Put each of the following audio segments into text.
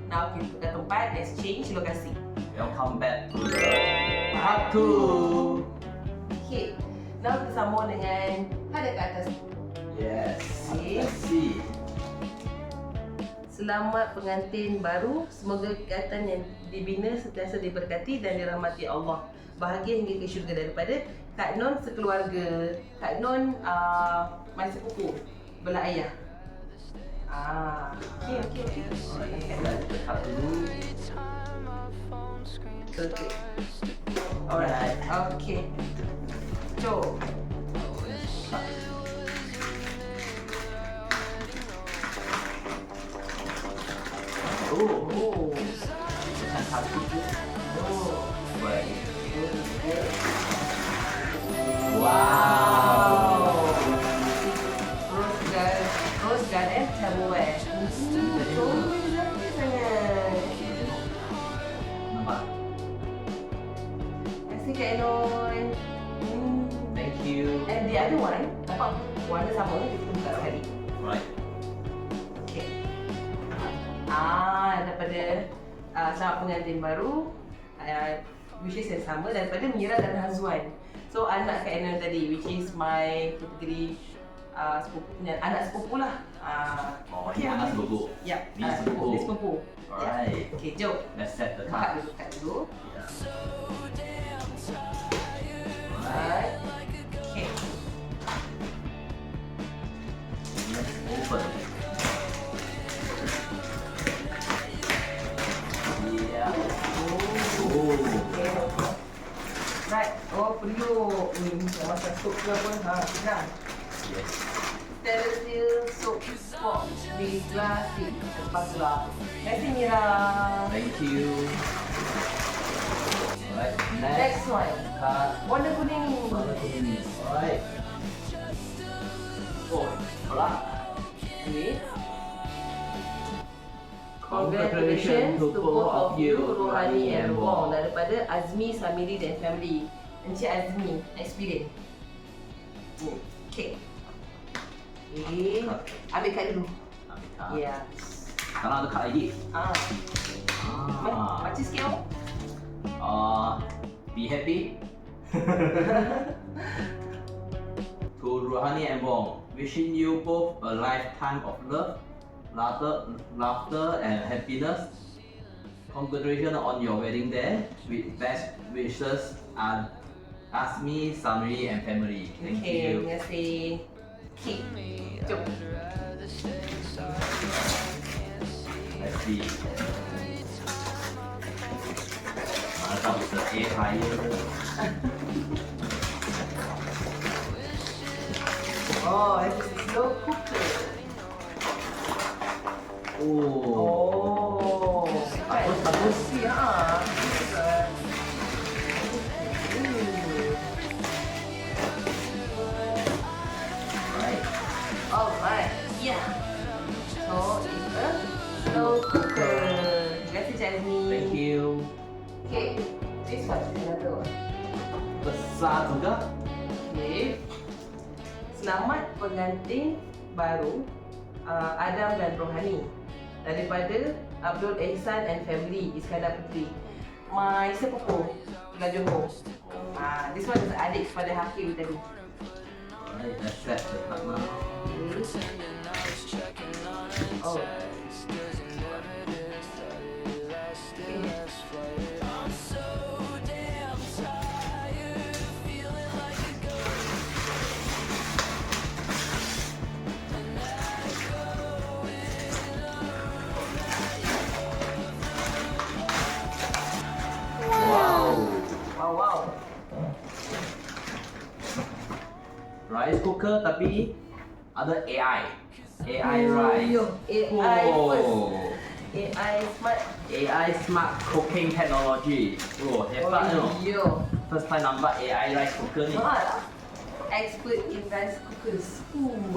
Now kita tukar tempat. Let's change lokasi. Welcome back to the part 2. Okay. Now kita sambung dengan hadap ke atas. Yes. Okay. Let's see. Selamat pengantin baru. Semoga kegiatan yang dibina sentiasa diberkati dan dirahmati Allah. Bahagia hingga ke syurga daripada Kak Non sekeluarga. Kak Non mai sepupu belah ayah. Okay. Alright, kita cut dulu. Okay. Alright. Okay. Jom. Oh. Kita cut dulu. Baik. Wow. Rose garden tamuai. Comel sangat. Nampak? Terima kasih Kak Enon. Thank you. And the other one, nampak warna sama, kita buka sekali. Right. Okay. Daripada selamat pengantin baru, wishes yang sama daripada Mira dan Hazwan. So anak Kak Enon tadi, which is my kategori sepupu, anak sepupu lah. Ini anak sepupu. Yap, Ni anak sepupu. sepupu. Dia sepupu. Alright. Okay, jom. Let's set the Buka card. dulu. Yeah. Alright. Okay. Let's open. Yeah. Oh. Okay. Right. Oh, periuk. Nak masak sup ke apa? Senang. Yes. Stainless steel soap pot di gelas di tempat gelas. Terima kasih Mira. Thank you. Alright. Next one. Card. Warna kuning. Warna kuning. Alright. Oh, pula. Okay. Congratulations to both of you, Rohani and Wong, daripada Azmi, Samiri dan family. Encik Azmi, experience. Okay. Ambil kad dulu. Ambil card. Ya. Sekarang ada card lagi. Baca sikit Om. Be happy. To Rohani and Wong, wishing you both a lifetime of love, laughter and happiness. Congratulations on your wedding day. With best wishes, Asmi, Samri and family. Thank you. Terima kasih. Okay. Jom. Let's see. Mana tahu the air fryer. Oh, this is slow cooker. Oh. Bagus. Ya. Right. Alright. Yeah. So it's a slow cooker. Terima kasih Cik Azmi. Thank you. Okay. This one is another one. Besar juga. Okay. Selamat pengantin baru Adam dan Rohani daripada Abdul Ehsan and family, Iskandar Putri. My sepupu Pulau Johor. This one is adik kepada Hakim tadi. Alright, let's set the card now. Oh. Wow. Rice cooker tapi ada AI. AI rice. AI first. Oh. AI smart. AI smart cooking technology. Oh, hebat tu. Yo. First time nampak AI rice cooker ni. Mahal lah. Expert in rice cookers.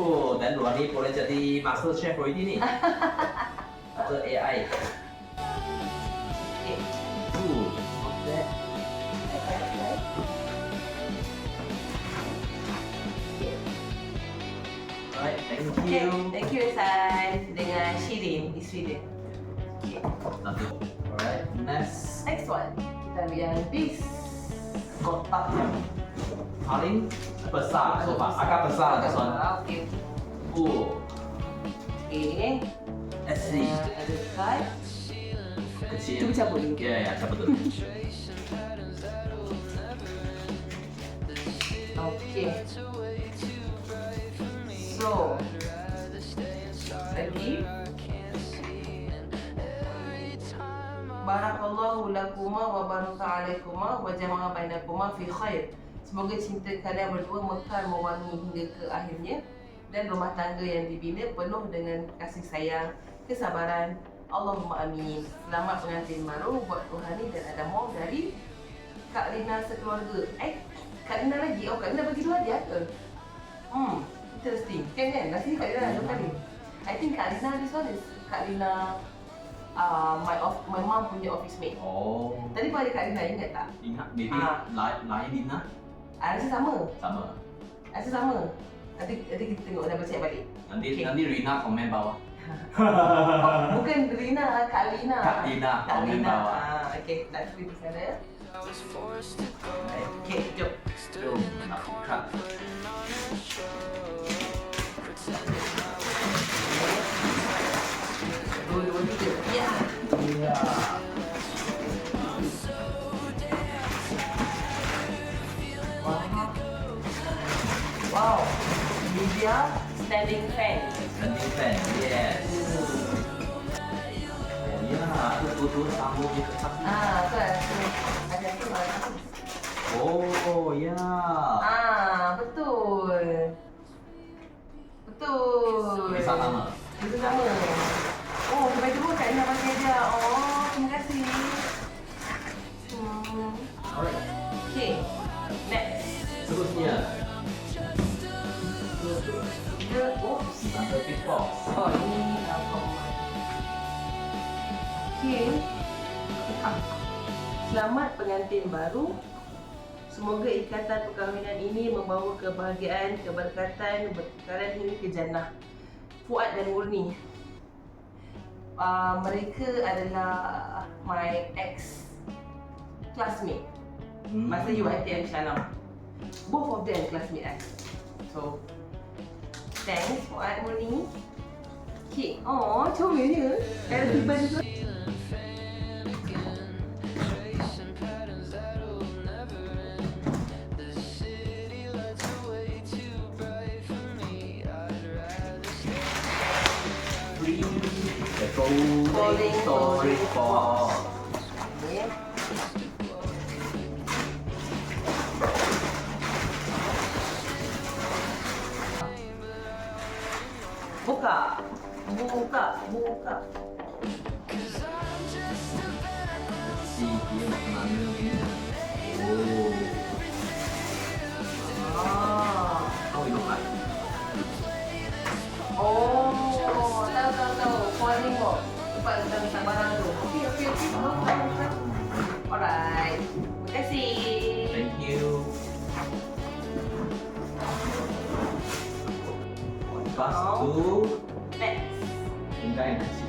Oh, dan Rohani boleh jadi master chef already ni. Ada AI. Okay. Not bad. Alright, thank you. Thank you San dengan Shirin, isteri dia. Okay. Satu. Alright, next. Next one. Kita ambil yang this. Kotak yang paling besar. So far, agak besar this one. Okay. Oh, Okay. let's see. Ada card. Kecil. Cuba cabut dulu. Ya, ya, cabut dulu. Okay. So, lagi. Barakallahu lakuma wa baraka alaikuma wa jama'a bainakuma fi khair. Semoga cinta kalian berdua mekar mewangi hingga ke akhirnya dan rumah tangga yang dibina penuh dengan kasih sayang, kesabaran. Allahumma amin. Selamat pengantin baru buat Rohani dan Adamo dari Kak Lina sekeluarga. Kak Lina lagi? Oh, Kak Lina bagi dua dia ke? Interesting. Kan? Nasi Kak Lina dua kali. I think Kak Lina, this one is Kak Lina, my mom punya office mate. Oh. Tadi pun ada Kak Lina, ingat tak? Ingat, Didi, lain Lina? Rasa sama. Sama. Rasa sama. Nanti kita tengok dah baca balik. Nanti Rina komen bawah. Oh, bukan Rina, Kak Lina. Kak Lina, Kak komen Lina. bawah. Okay, dah cuba di sana. Okay, jom. Jom, nak buka. Dua, tiga. Ya. Ya. Wow. Ini dia standing fan. Standing fan, yes. Oh ya, ada tutur sambung di kertas. Kan. Ada tu mana? Oh ya. Betul. Betul. Bisa sama. Bisa sama. Oh, sampai dulu Kak Ina pakai dia. Oh, terima kasih. Alright. Okay. Next. Seterusnya. Oops. Ada pitbox. Oh, ini album. Okay. Selamat pengantin baru. Semoga ikatan perkahwinan ini membawa kebahagiaan, keberkatan, berkekalan hingga ke jannah. Fuad dan Murni. Mereka adalah my ex classmate masa UiTM Shalom. Both of them classmate I. So, thanks Fuad Murni. Okay. Oh, comelnya. Ada tiba juga. Falling story for. Okay. Buka. Si dia nak mana ni? Oh. Oh, you like. Oh, tahu. Falling kok. Cepat kita minta barang tu. Okay. Alright. Terima kasih. Thank you. Lepas tu, Next. tinggal yang nasi.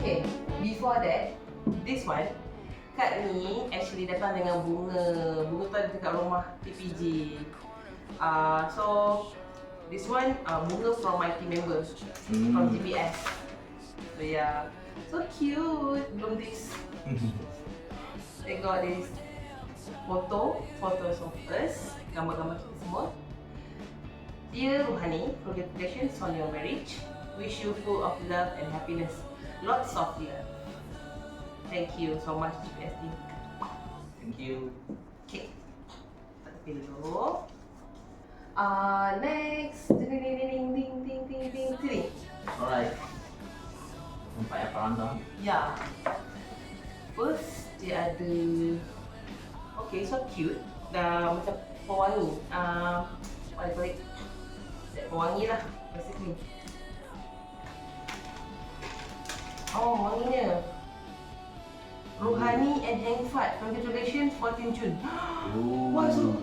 Okay, before that, this one, Kak ni actually datang dengan bunga. Bunga tu ada dekat rumah TPG. So, this one bunga from my team members from GBS. So yeah, so cute. Belum this. They got this photos of us, gambar-gambar kita semua. Dear Rohani, congratulations on your marriage. Wish you full of love and happiness. Lots of love. Thank you so much GPS team. Thank you. Okay. Kita tepi dulu. Next. Ding. Alright. Nampak yang perantau. Ya. First, dia ada. Okay, so cute. Dah macam pewangi. What do you call it? Pewangi lah, basically. Oh, wanginya. Rohani and Hengfat, congratulations 14 June. Wah, so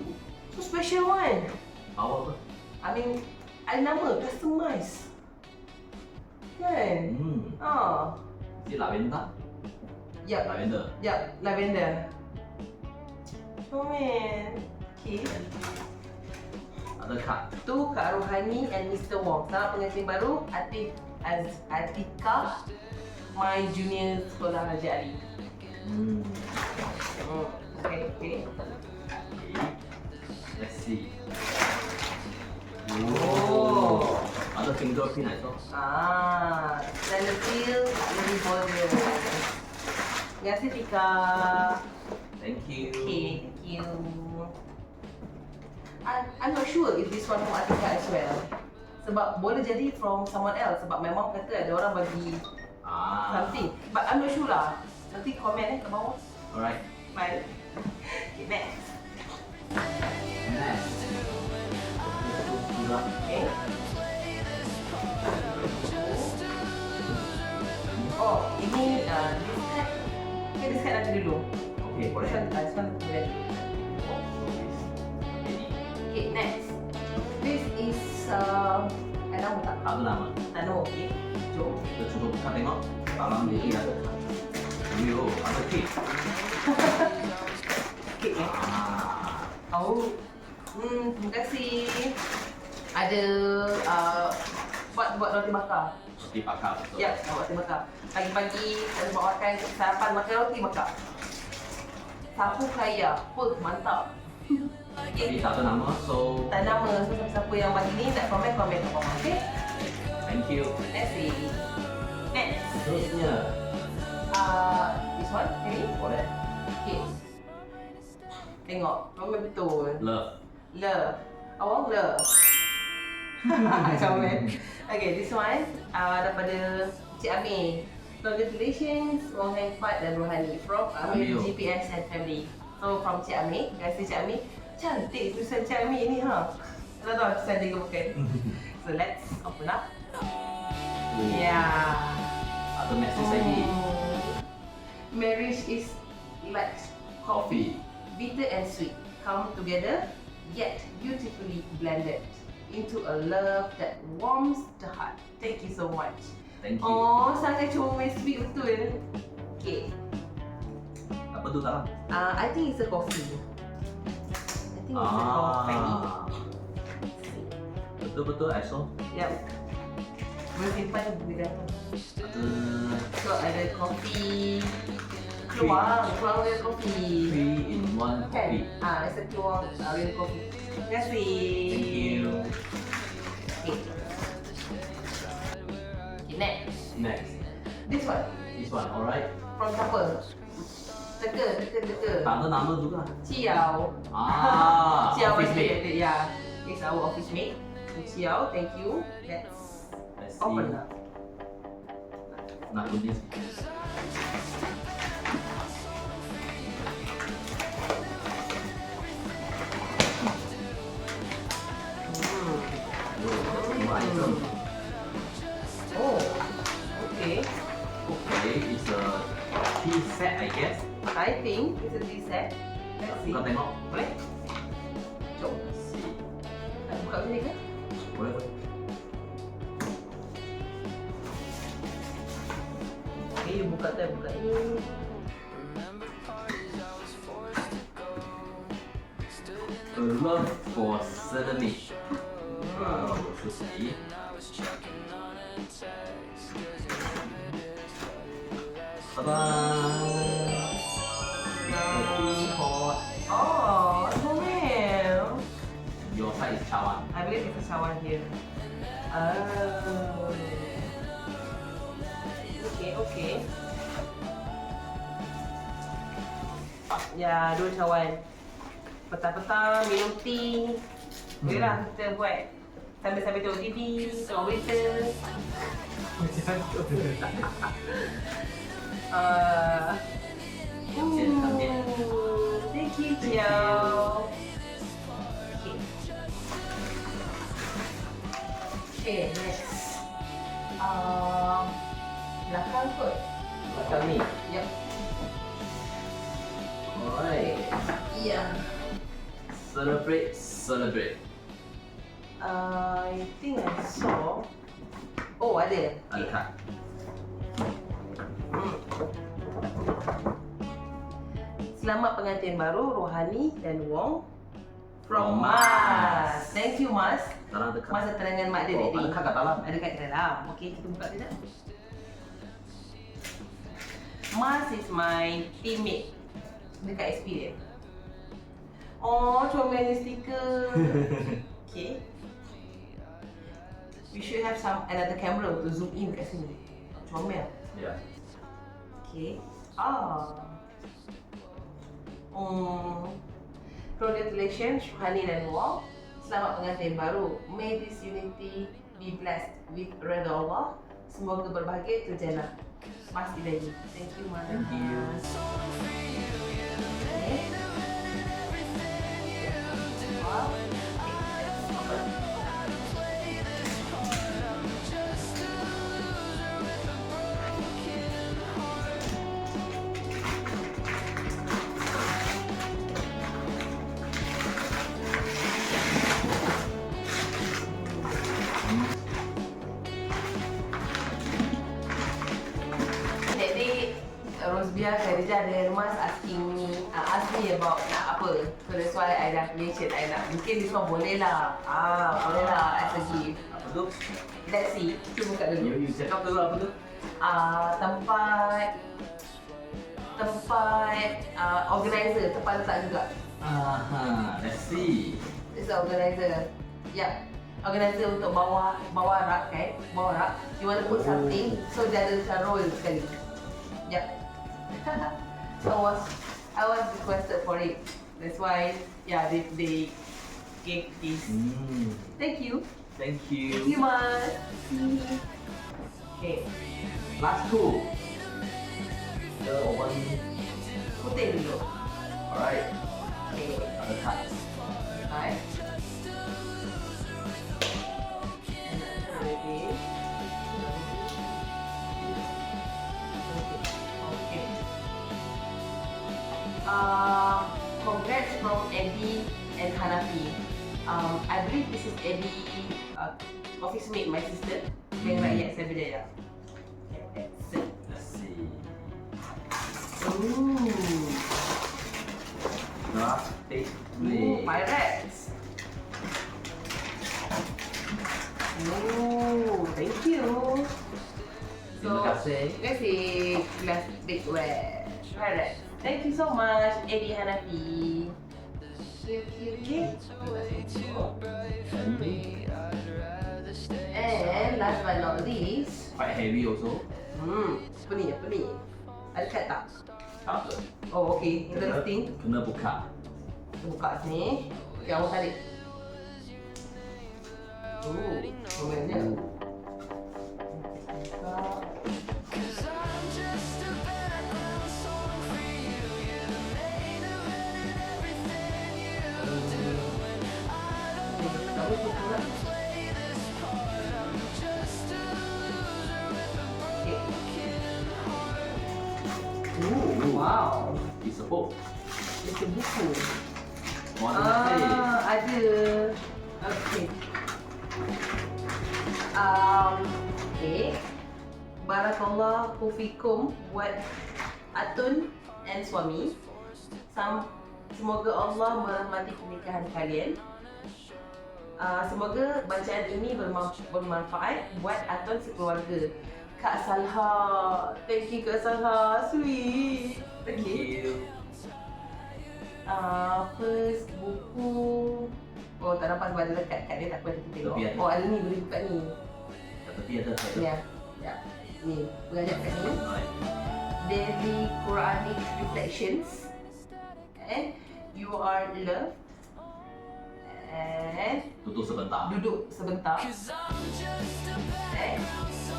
special one. Power apa? I mean, ada nama, customize. Kan? Si lah benta. Yup. Lavender. Yup, lavender. Comel. Okay. Other card. Tu Kak Rohani and Mr. Wong. Selamat pengantin baru, Atika, my junior sekolah Raja Ali. Okay. Okay. Let's see. Oh. Other fingerprint I saw. Stainless steel, very border. Terima kasih Tika. Thank you. Okay, thank you. I'm not sure if this one from Atika as well. Sebab boleh jadi from someone else. Sebab my mom kata ada orang bagi something. But I'm not sure lah. Nanti komen kat bawah. Alright. Bye. Okay, next. Next. Okay. Oh, ini this card. Okay, this card nanti dulu. Okay, boleh. This one boleh. Okay, next. This is ada nama tak? Ada nama. Tak nama, okay. Jom. Kita cuba buka tengok. Dalam ni ada. Yo, ada cake. Cake eh? Oh. Terima kasih. Ada buat roti bakar. Roti bakar betul. Ya, roti bakar. Pagi-pagi kita buat makan sarapan makan roti bakar. Sapu kaya. Mantap. Tapi tak ada nama, so Tak nama, so siapa yang bagi ni nak komen kat bawah, okay? thank you. Let's see. Next. Terusnya, This one, ini. boleh. Okay. Tengok, komen betul. Love. Love. Awak love. Comel. Okay, this one daripada Cik Amir. Congratulations, Wong Heng Fat dan Rohani from Amir Amir. GPS and Family. So from Cik Amir, terima kasih Cik Amir. Cantik tulisan Cik Amir ni ha. Tak tahu tulisan dia ke bukan. So let's open up. Yeah. Ada message lagi. Marriage is like coffee. Bitter and sweet come together, yet beautifully blended into a love that warms the heart. Thank you so much. Thank you. Oh, sangat comel, sweet betul. Okay. Apa tu dalam? I think it's a coffee. I think it's a coffee. Betul-betul I saw. Yep. Boleh simpan di dalam. So ada kopi. Keluang real kopi. 3 in 1 Kan? coffee. It's a keluang real kopi. Terima kasih. Thank you. Okay. Okay, next. Next. This one. This one, alright. From siapa? Teka. Tak ada nama juga. Ciao. Ciao office mate. mate. Yeah. It's our office mate. Ciao, thank you. Let's see. Open up. Nak tulis. Semua item. Oh, okay. Okay, it's a tea set I guess. I think it's a tea set. Let's see. Buka tengok. Boleh? Jom. Let's see. Nak buka sini ke? Boleh. Okay, buka ni. A love for ceramic. Let's see. Ta-da! Teapot. Oh, comel. Your side is cawan. I believe it's a cawan here. Oh. Okay. Ya, dua cawan. Petang-petang minum tea. Boleh lah kita buat sambil-sambil tengok TV, tengok berita. Macam tu. Thank you, Ciao. Okay, next. Belakang kot. Macam ni. Yep. Alright. Yeah. Celebrate. I think I saw. Oh, ada. Ada kad. Selamat pengantin baru Rohani dan Wong from From Mas. Mas. Thank you Mas. Dalam dekat. Mas datang dengan mak dia Oh, tadi. ada kat dalam. Ada kat dalam. Okey, kita buka sekejap. Mas is my teammate dekat experience. Oh, comelnya stiker. Okay. We should have another camera to zoom in kat sini. Comel. Ya. Okay. Congratulations Hani dan Wong. Selamat pengantin baru. May this unity be blessed with redha Allah. Semoga berbahagia terjana. Mas Ilahi. Thank you Mas. Thank you. Okay. Wow. Rosbia Khadijah dan Mas asking me about nak apa. So that's why I dah mention I nak. Mungkin this one boleh lah. Boleh lah as a gift. Apa tu? Let's see. Cuba buka dulu. You cakap dulu apa tu? Tempat organizer, tempat letak juga. Let's see. It's the organizer. Yeah. Organizer untuk bawah rak kan? Bawah rak. You want to put something, so dia ada macam roll sekali. Yep. So I was requested for it. That's why, yeah, they gave this. Thank you. Thank you. Thank you, Mas. Okay. Last two. The open. Putih dulu. Alright. Okay. Other cards. Alright. Okay. Congrats from Eddie and Hanafi. I believe this is Eddie, office mate, my sister, Bank Rakyat Cyberjaya. Okay, that's it. Let's see. Ooh. Drastic Ooh, play. Pirates. Ooh, thank you. Terima kasih. Terima kasih, Plastic Wear. Pirates. Thank you so much, Eddie Hanafi. Okay. And last but not least, Quite heavy also. apa ni? Ada kad tak? Tak ada. Oh, okay. Interesting. Kena buka. Kita buka sini. Okay, awak tarik. Komennya. Buka. Wow, It's a book. it's a buku. What does it say? Ada. Okay. Okay. Barakallahu fikum buat Atun and suami. Semoga Allah merahmati pernikahan kalian. Semoga bacaan ini bermanfaat buat Atun sekeluarga. Kak Salha, thank you Kak Salha, sweet. Thank you. First buku. Oh, tak nampak sebab ada lekat kat dia, tak apa kita tengok. Tepi ada. Oh, ada ni, boleh buka ni. Kat tepi ada saya. Ya. Ya. Ni, belajar kat ni. Alright. Daily Quranic Reflections. And you are loved. And Tutup sebentar. duduk sebentar. And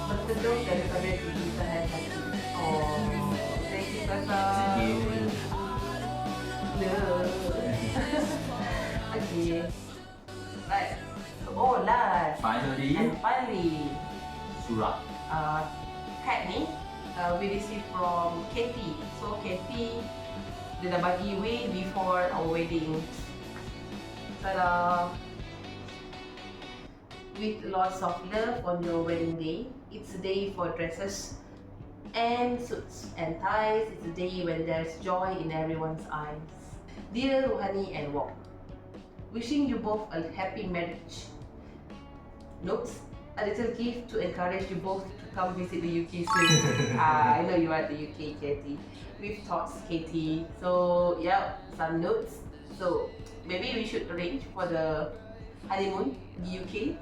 berteduh daripada kesusahan hati. Oh, thank you Kak Salha. Thank you. Love. Okay. Right. Oh, last. Finally, And finally, surat. card ni we received from Katie. So Katie, dia dah bagi way before our wedding. Ta-da! With lots of love on your wedding day. It's a day for dresses and suits and ties. It's a day when there's joy in everyone's eyes. Dear Rohani and Wong, wishing you both a happy marriage. Notes, a little gift to encourage you both to come visit the UK soon. I know you are at the UK, Katie. We've thoughts, Katie. So yeah, some notes. So maybe we should arrange for the honeymoon in the UK.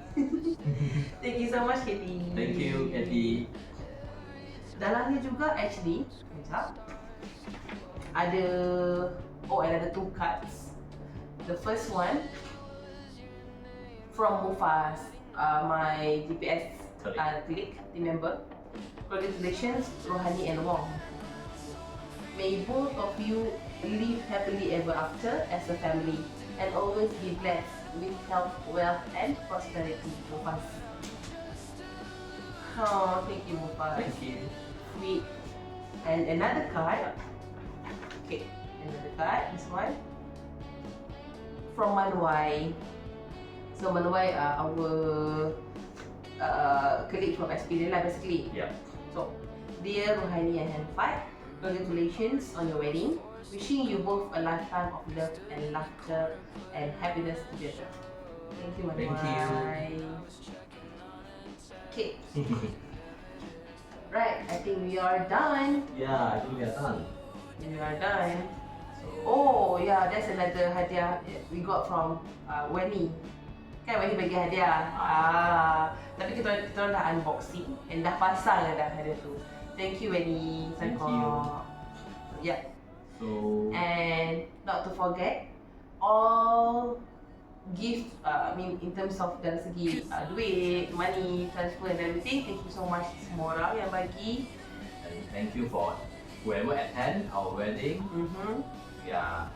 Thank you so much, Katie. Thank you, Katie. Dalamnya juga actually, sekejap, ada ada 2 cards. The first one from Mufas, my GPS colleague, team member. Congratulations, Rohani and Wong. May both of you live happily ever after as a family and always be blessed with health, wealth, and prosperity. Mufas. Oh, thank you, Mufas. Thank you. Sweet. And another card. Okay, another card. This one from Manwai. So Manwai, our colleague from Experience lah, basically. Yeah. So, dear Rohani and Hanfat, congratulations on your wedding. Wishing you both a lifetime of love and laughter and happiness together. Thank you, Manwai. Thank you. Okay. Right, I think we are done. Yeah, I think we are done. We are done. So, Oh yeah, that's another hadiah we got from Weni. Kan Weni bagi hadiah. Tapi kita orang dah unboxing and dah pasang dah hadiah tu. Thank you Weni. Thank you. Yeah. so And not to forget, all gift, in terms of dari segi duit, money, transfer and everything, thank you so much semua orang yang bagi. and thank you for whoever attend our wedding. We are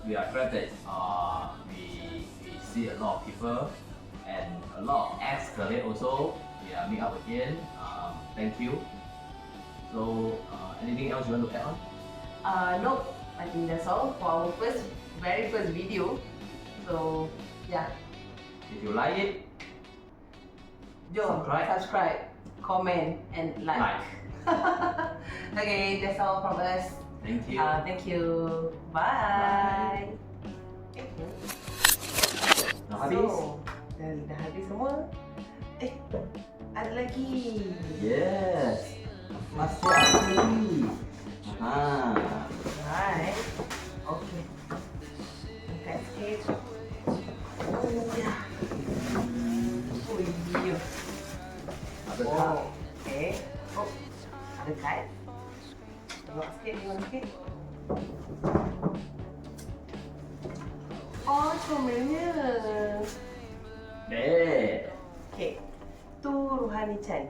glad that we see a lot of people and a lot of ex-colleagues also. We are meet up again. Thank you. So anything else you want to add on? Nope, I think that's all for our very first video. So yeah, If you like it, jom subscribe, comment and like. Okay, that's all from us. Thank you. Thank you. Bye. Thank you. Dah habis? So, dah habis semua. Ada lagi. Yes. Masih ada lagi. Right. Okay. Angkat sikit. Oh ya. Oh iya. Ada tak? Okay. Oh, ada kad. Tengok sikit. Oh, comelnya. Okay. Tu Rohani Chan.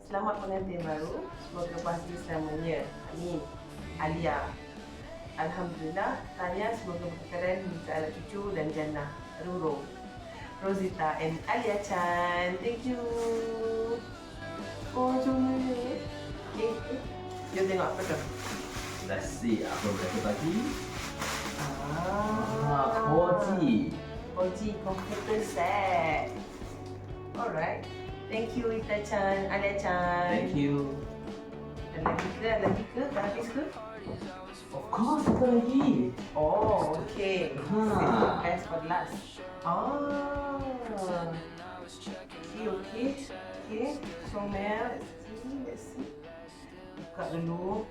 Selamat pengantin baru. Semoga bahagia selamanya. Amin. Alia. Alhamdulillah. Tanya semoga berkekalan bisa anak cucu dan jannah. Ruro. Rosita and Alia Chan. Thank you. Oh, comelnya. Okay. Jom tengok apa tu. Let's see apa mereka bagi. Ah, Koji. Koji computer set. Alright. Thank you Ita Chan, Alia Chan. Thank you. Ada lagi ke? Dah habis ke? Of course, ada lagi. Oh, okay. Ha. Best for last. Okay. So Mel, let's see. Buka dulu.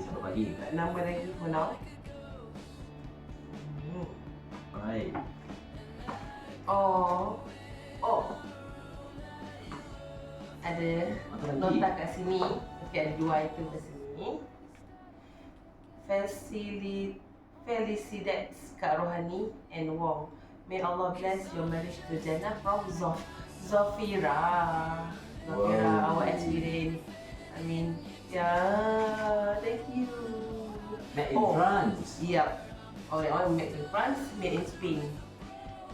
Satu bagi. Tak nama lagi for now. Alright. Oh. Ada Apa lagi? nota kat sini. Tapi ada 2 item kat sini. Felicidades Kak Rohani and Wong. May Allah bless your marriage to Jannah from Zafira. Wow. Our experience. Thank you. Made in France. Yep. Oh, that one made in France, made in Spain.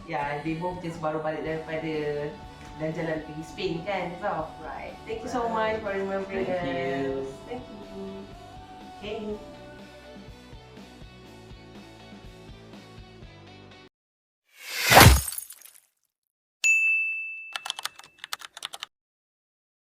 Yeah, they both just baru balik daripada dan jalan pergi Spain kan. So, right. Thank you so much for remembering Thank you. us. Thank you. Okay.